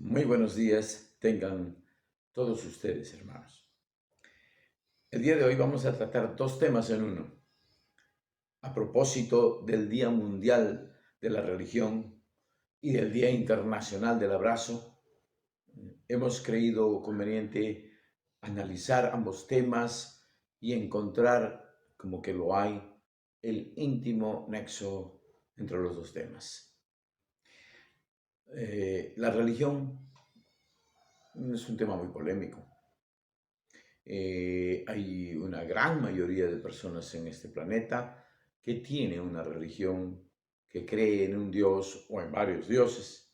Muy buenos días tengan todos ustedes, hermanos. El día de hoy vamos a tratar dos temas en uno. A propósito del Día Mundial de la Religión y del Día Internacional del Abrazo, hemos creído conveniente analizar ambos temas y encontrar, como que lo hay, el íntimo nexo entre los dos temas. La religión es un tema muy polémico. Hay una gran mayoría de personas en este planeta que tiene una religión, que cree en un Dios o en varios dioses.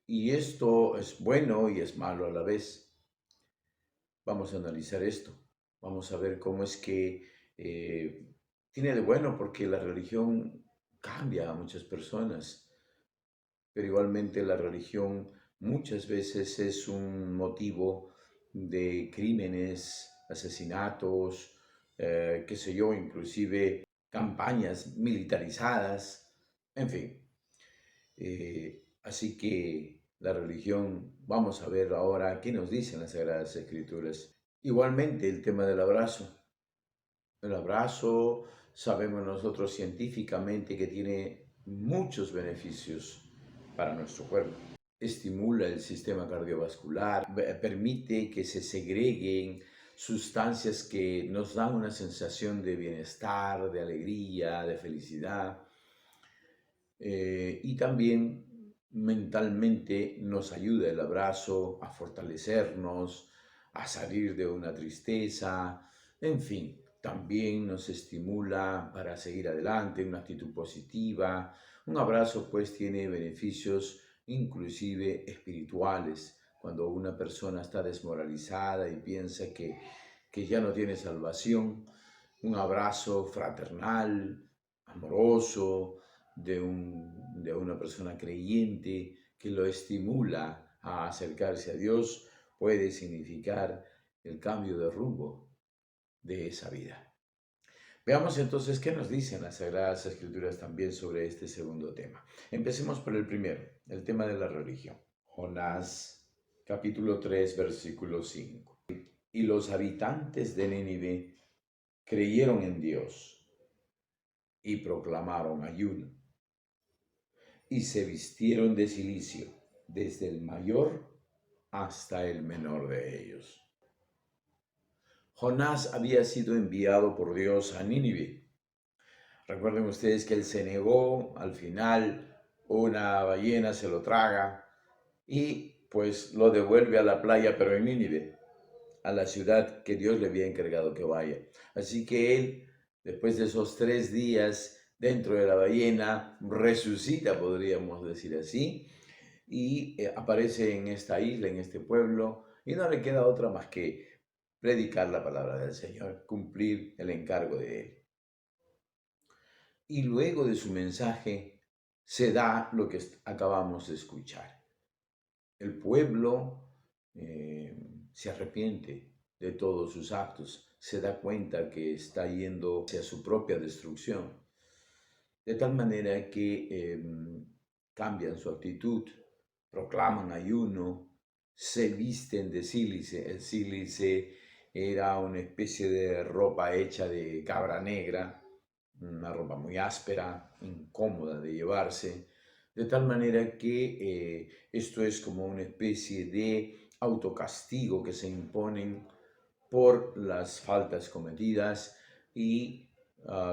Y esto es bueno y es malo a la vez. Vamos a analizar esto. Vamos a ver cómo es que tiene de bueno, porque la religión cambia a muchas personas, pero igualmente la religión muchas veces es un motivo de crímenes, asesinatos, qué sé yo, inclusive campañas militarizadas, en fin. Así que la religión, vamos a ver ahora qué nos dicen las Sagradas Escrituras. Igualmente el tema del abrazo. El abrazo, sabemos nosotros científicamente que tiene muchos beneficios para nuestro cuerpo. Estimula el sistema cardiovascular, permite que se segreguen sustancias que nos dan una sensación de bienestar, de alegría, de felicidad. Y también mentalmente nos ayuda el abrazo a fortalecernos, a salir de una tristeza, en fin, también nos estimula para seguir adelante, una actitud positiva. Un abrazo pues tiene beneficios inclusive espirituales. Cuando una persona está desmoralizada y piensa que ya no tiene salvación, un abrazo fraternal, amoroso, de una persona creyente que lo estimula a acercarse a Dios, puede significar el cambio de rumbo de esa vida. Veamos entonces qué nos dicen las Sagradas Escrituras también sobre este segundo tema. Empecemos por el primero, el tema de la religión. Jonás, capítulo 3, versículo 5. Y los habitantes de Nínive creyeron en Dios y proclamaron ayuno, y se vistieron de cilicio, desde el mayor hasta el menor de ellos. Jonás había sido enviado por Dios a Nínive. Recuerden ustedes que él se negó, al final una ballena se lo traga y pues lo devuelve a la playa, pero en Nínive, a la ciudad que Dios le había encargado que vaya. Así que él, después de esos 3 días dentro de la ballena, resucita, podríamos decir así, y aparece en esta isla, en este pueblo, y no le queda otra más que predicar la palabra del Señor, cumplir el encargo de Él. Y luego de su mensaje se da lo que acabamos de escuchar. El pueblo se arrepiente de todos sus actos, se da cuenta que está yendo hacia su propia destrucción, de tal manera que cambian su actitud, proclaman ayuno, se visten de sílice. El sílice era una especie de ropa hecha de cabra negra, una ropa muy áspera, incómoda de llevarse, de tal manera que esto es como una especie de autocastigo que se imponen por las faltas cometidas y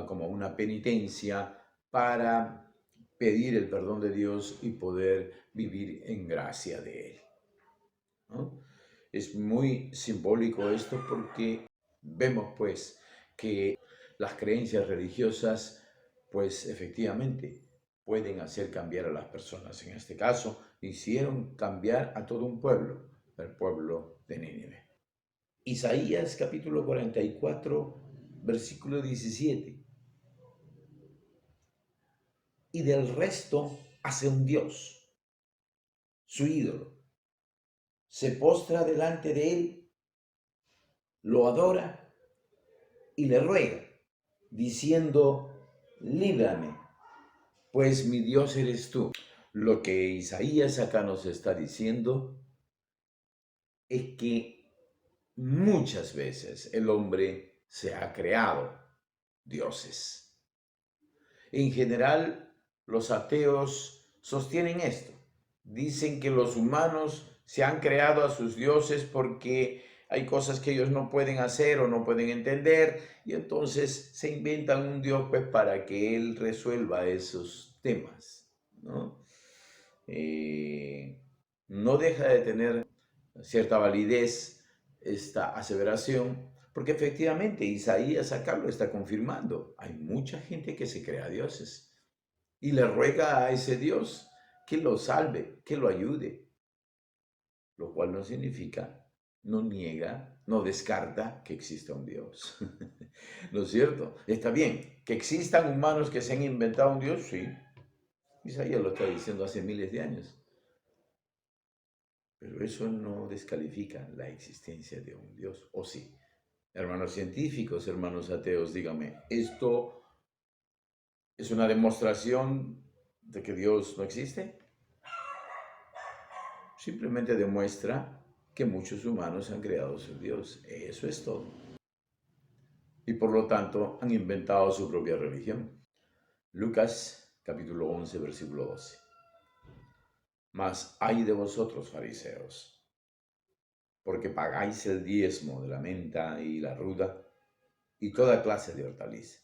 como una penitencia para pedir el perdón de Dios y poder vivir en gracia de Él, ¿no? Es muy simbólico esto porque vemos pues que las creencias religiosas pues efectivamente pueden hacer cambiar a las personas. En este caso hicieron cambiar a todo un pueblo, el pueblo de Nínive. Isaías capítulo 44, versículo 17. Y del resto hace un Dios, su ídolo. Se postra delante de él, lo adora y le ruega, diciendo, líbrame, pues mi Dios eres tú. Lo que Isaías acá nos está diciendo es que muchas veces el hombre se ha creado dioses. En general, los ateos sostienen esto. Dicen que los humanos se han creado a sus dioses porque hay cosas que ellos no pueden hacer o no pueden entender y entonces se inventan un dios pues para que él resuelva esos temas, ¿no? Eh, no deja de tener cierta validez esta aseveración, porque efectivamente Isaías acá lo está confirmando. Hay mucha gente que se crea dioses y le ruega a ese Dios que lo salve, que lo ayude, lo cual no significa, no niega, no descarta que exista un Dios. ¿No es cierto? Está bien, que existan humanos que se han inventado un Dios, sí. Isaías lo está diciendo hace miles de años. Pero eso no descalifica la existencia de un Dios, ¿o sí? Hermanos científicos, hermanos ateos, díganme, ¿esto es una demostración de que Dios no existe? Simplemente demuestra que muchos humanos han creado su Dios. Eso es todo. Y por lo tanto han inventado su propia religión. Lucas capítulo 11, versículo 12. Mas ay de vosotros, fariseos, porque pagáis el diezmo de la menta y la ruda y toda clase de hortaliza.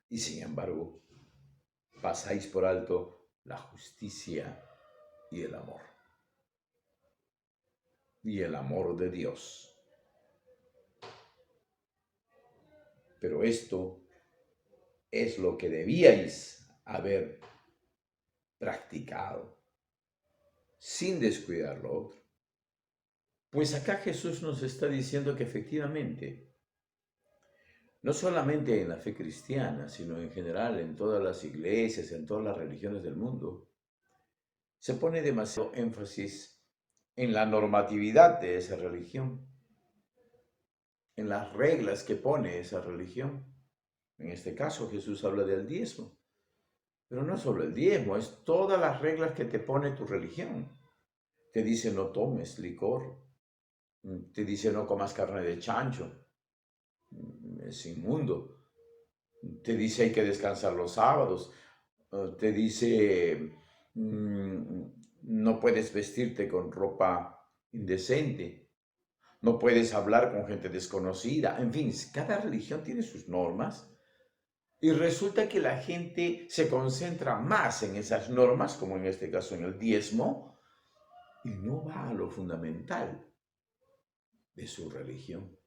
Y sin embargo, pasáis por alto la justicia y el amor. Y el amor de Dios. Pero esto es lo que debíais haber practicado, sin descuidar lo otro. Pues acá Jesús nos está diciendo que efectivamente, no solamente en la fe cristiana, sino en general en todas las iglesias, en todas las religiones del mundo, se pone demasiado énfasis en la normatividad de esa religión, en las reglas que pone esa religión. En este caso Jesús habla del diezmo, pero no solo el diezmo, es todas las reglas que te pone tu religión. Te dice no tomes licor, te dice no comas carne de chancho, es inmundo. Te dice hay que descansar los sábados, te dice no puedes vestirte con ropa indecente, no puedes hablar con gente desconocida. En fin, cada religión tiene sus normas y resulta que la gente se concentra más en esas normas, como en este caso en el diezmo, y no va a lo fundamental de su religión.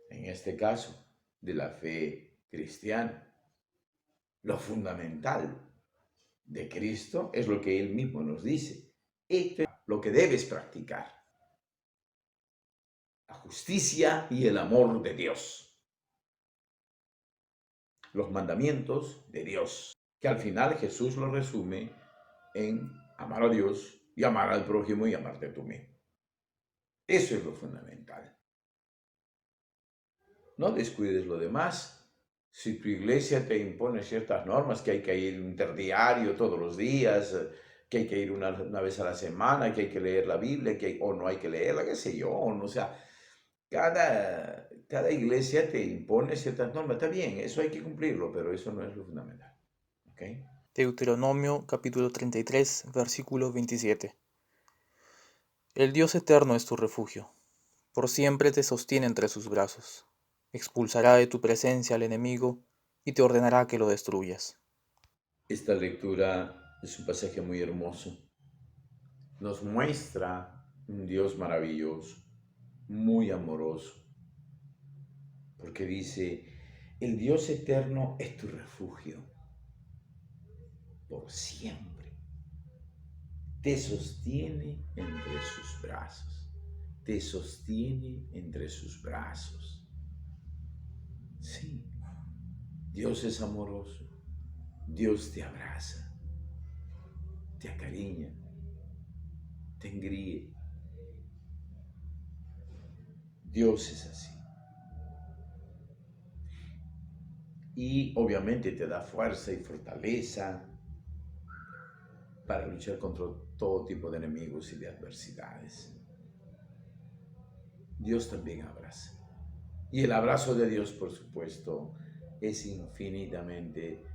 En este caso, de la fe cristiana. Lo fundamental de Cristo es lo que Él mismo nos dice. Esto es lo que debes practicar. La justicia y el amor de Dios. Los mandamientos de Dios. Que al final Jesús lo resume en amar a Dios y amar al prójimo y amarte tú mismo. Eso es lo fundamental. No descuides lo demás. Si tu iglesia te impone ciertas normas, que hay que ir interdiario todos los días, que hay que ir una vez a la semana, que hay que leer la Biblia, o no hay que leerla, qué sé yo, no, o sea, cada iglesia te impone ciertas normas, está bien, eso hay que cumplirlo, pero eso no es lo fundamental. ¿Ok? Deuteronomio capítulo 33, versículo 27. El Dios eterno es tu refugio, por siempre te sostiene entre sus brazos. Expulsará de tu presencia al enemigo y te ordenará que lo destruyas. Esta lectura es un pasaje muy hermoso. Nos muestra un Dios maravilloso, muy amoroso, porque dice, el Dios eterno es tu refugio por siempre. Te sostiene entre sus brazos. Te sostiene entre sus brazos. Sí, Dios es amoroso. Dios te abraza, te acariña, te engríe. Dios es así. Y obviamente te da fuerza y fortaleza para luchar contra todo tipo de enemigos y de adversidades. Dios también abraza. Y el abrazo de Dios, por supuesto, es infinitamente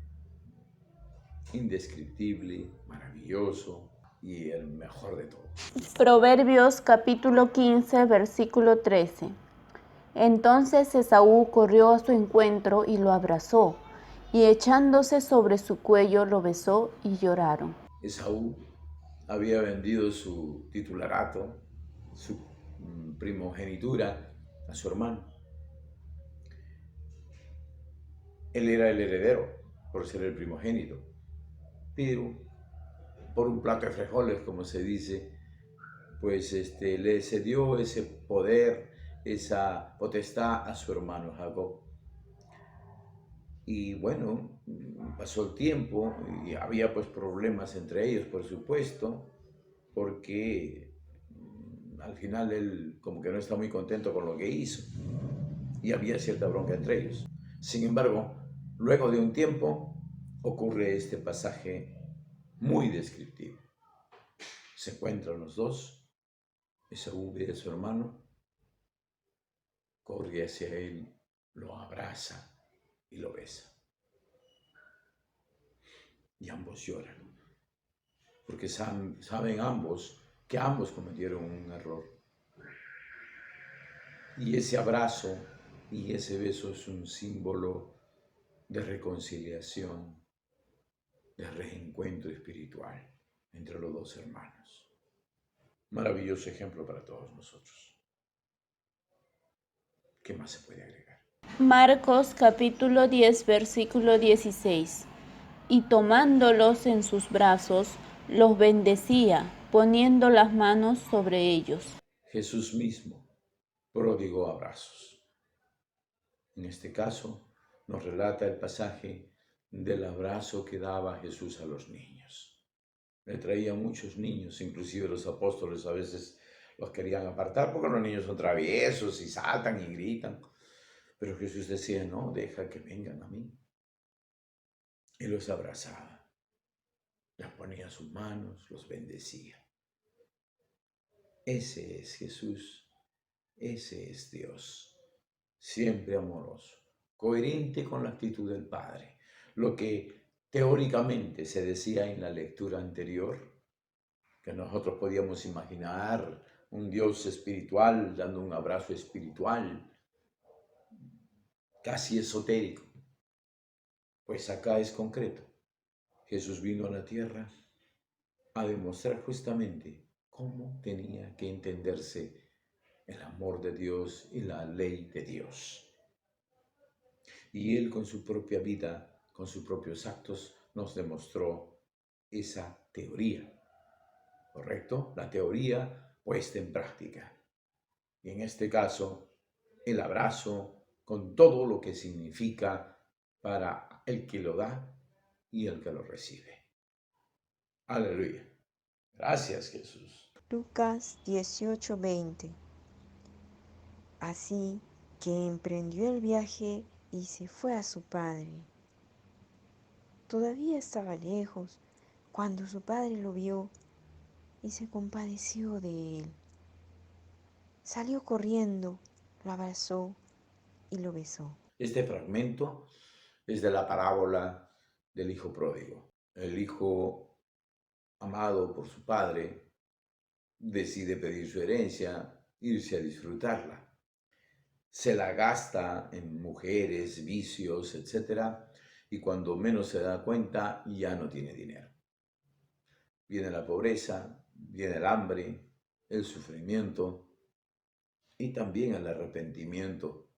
indescriptible, maravilloso y el mejor de todos. Proverbios capítulo 15, versículo 13. Entonces Esaú corrió a su encuentro y lo abrazó, y echándose sobre su cuello lo besó y lloraron. Esaú había vendido su titularato, su primogenitura, a su hermano. Él era el heredero por ser el primogénito, pero por un plato de frijoles, como se dice, pues le cedió ese poder, esa potestad a su hermano Jacob. Y bueno, pasó el tiempo y había pues problemas entre ellos, por supuesto, porque al final él como que no está muy contento con lo que hizo y había cierta bronca entre ellos. Sin embargo, luego de un tiempo ocurre este pasaje muy descriptivo. Se encuentran los dos, Esaú ve a su hermano, corre hacia él, lo abraza y lo besa. Y ambos lloran, porque saben ambos que ambos cometieron un error. Y ese abrazo y ese beso es un símbolo de reconciliación, de reencuentro espiritual entre los dos hermanos. Maravilloso ejemplo para todos nosotros. ¿Qué más se puede agregar? Marcos capítulo 10, versículo 16. Y tomándolos en sus brazos, los bendecía, poniendo las manos sobre ellos. Jesús mismo prodigó abrazos. En este caso, nos relata el pasaje del abrazo que daba Jesús a los niños. Le traía muchos niños, inclusive los apóstoles a veces los querían apartar porque los niños son traviesos y saltan y gritan. Pero Jesús decía, no, deja que vengan a mí. Y los abrazaba, les ponía sus manos, los bendecía. Ese es Jesús, ese es Dios, siempre amoroso, coherente con la actitud del Padre. Lo que teóricamente se decía en la lectura anterior, que nosotros podíamos imaginar un Dios espiritual dando un abrazo espiritual, casi esotérico. Pues acá es concreto. Jesús vino a la tierra a demostrar justamente cómo tenía que entenderse el amor de Dios y la ley de Dios. Y Él con su propia vida, con sus propios actos, nos demostró esa teoría, ¿correcto? La teoría puesta en práctica. Y en este caso, el abrazo con todo lo que significa para el que lo da y el que lo recibe. Aleluya. Gracias, Jesús. Lucas 18:20. Así que emprendió el viaje y se fue a su padre. Todavía estaba lejos cuando su padre lo vio y se compadeció de él. Salió corriendo, lo abrazó y lo besó. Este fragmento es de la parábola del hijo pródigo. El hijo amado por su padre decide pedir su herencia, irse a disfrutarla. Se la gasta en mujeres, vicios, etc. Y cuando menos se da cuenta, ya no tiene dinero. Viene la pobreza, viene el hambre, el sufrimiento y también el arrepentimiento.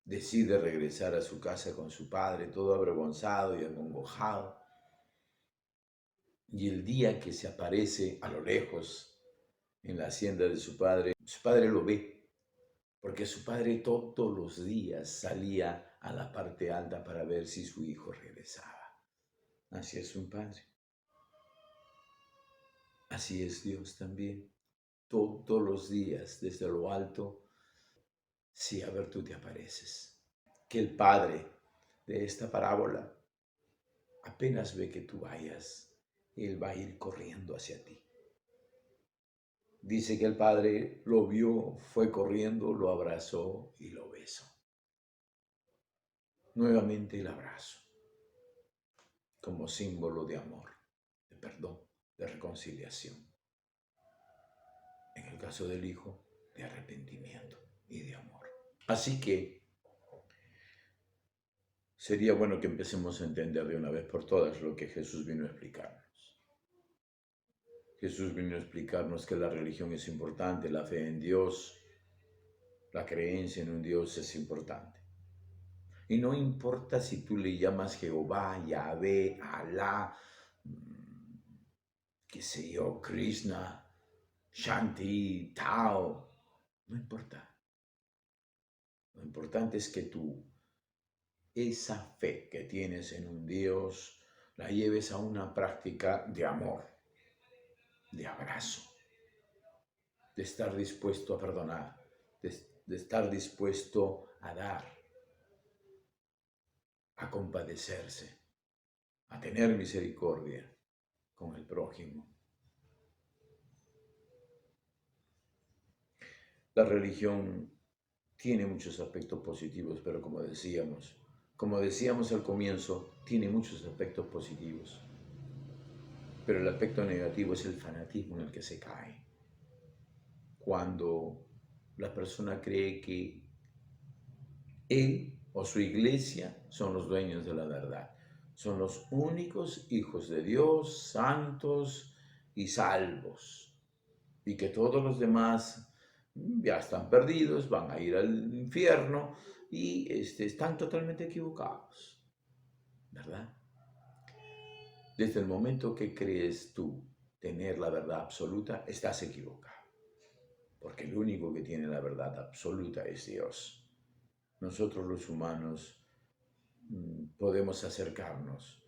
Decide regresar a su casa con su padre, todo avergonzado y acongojado. Y el día que se aparece a lo lejos en la hacienda de su padre lo ve, porque su padre todos los días salía a la parte alta para ver si su hijo regresaba. Así es un padre. Así es Dios también. Todos los días, desde lo alto, sí, a ver, tú te apareces. Que el padre de esta parábola apenas ve que tú vayas Él va a ir corriendo hacia ti. Dice que el Padre lo vio, fue corriendo, lo abrazó y lo besó. Nuevamente el abrazo, como símbolo de amor, de perdón, de reconciliación. En el caso del Hijo, de arrepentimiento y de amor. Así que sería bueno que empecemos a entender de una vez por todas lo que Jesús vino a explicarnos. Jesús vino a explicarnos que la religión es importante, la fe en Dios, la creencia en un Dios es importante. Y no importa si tú le llamas Jehová, Yahvé, Alá, qué sé yo, Krishna, Shanti, Tao, no importa. Lo importante es que tú, esa fe que tienes en un Dios, la lleves a una práctica de amor, de abrazo, de estar dispuesto a perdonar, de estar dispuesto a dar, a compadecerse, a tener misericordia con el prójimo. La religión tiene muchos aspectos positivos, pero como decíamos al comienzo, tiene muchos aspectos positivos. Pero el aspecto negativo es el fanatismo en el que se cae. Cuando la persona cree que él o su iglesia son los dueños de la verdad, son los únicos hijos de Dios, santos y salvos, y que todos los demás ya están perdidos, van a ir al infierno y están totalmente equivocados, ¿verdad? Desde el momento que crees tú tener la verdad absoluta, estás equivocado, porque el único que tiene la verdad absoluta es Dios. Nosotros los humanos podemos acercarnos.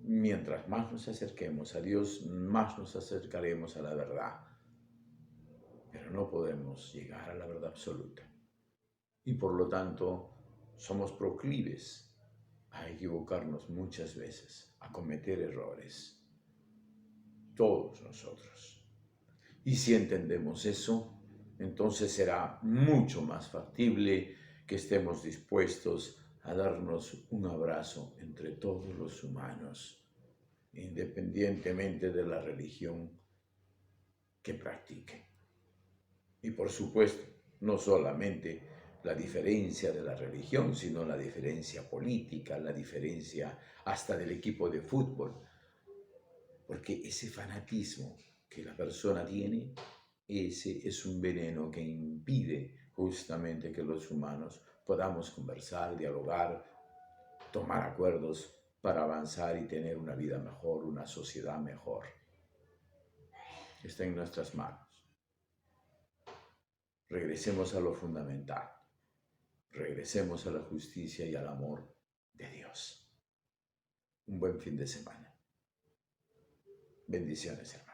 Mientras más nos acerquemos a Dios, más nos acercaremos a la verdad. Pero no podemos llegar a la verdad absoluta. Y por lo tanto, somos proclives a equivocarnos muchas veces, a cometer errores. Todos nosotros. Y si entendemos eso, entonces será mucho más factible que estemos dispuestos a darnos un abrazo entre todos los humanos, independientemente de la religión que practiquen. Y por supuesto, no solamente la diferencia de la religión, sino la diferencia política, la diferencia hasta del equipo de fútbol. Porque ese fanatismo que la persona tiene, ese es un veneno que impide justamente que los humanos podamos conversar, dialogar, tomar acuerdos para avanzar y tener una vida mejor, una sociedad mejor. Está en nuestras manos. Regresemos a lo fundamental. Regresemos a la justicia y al amor de Dios. Un buen fin de semana. Bendiciones, hermanos.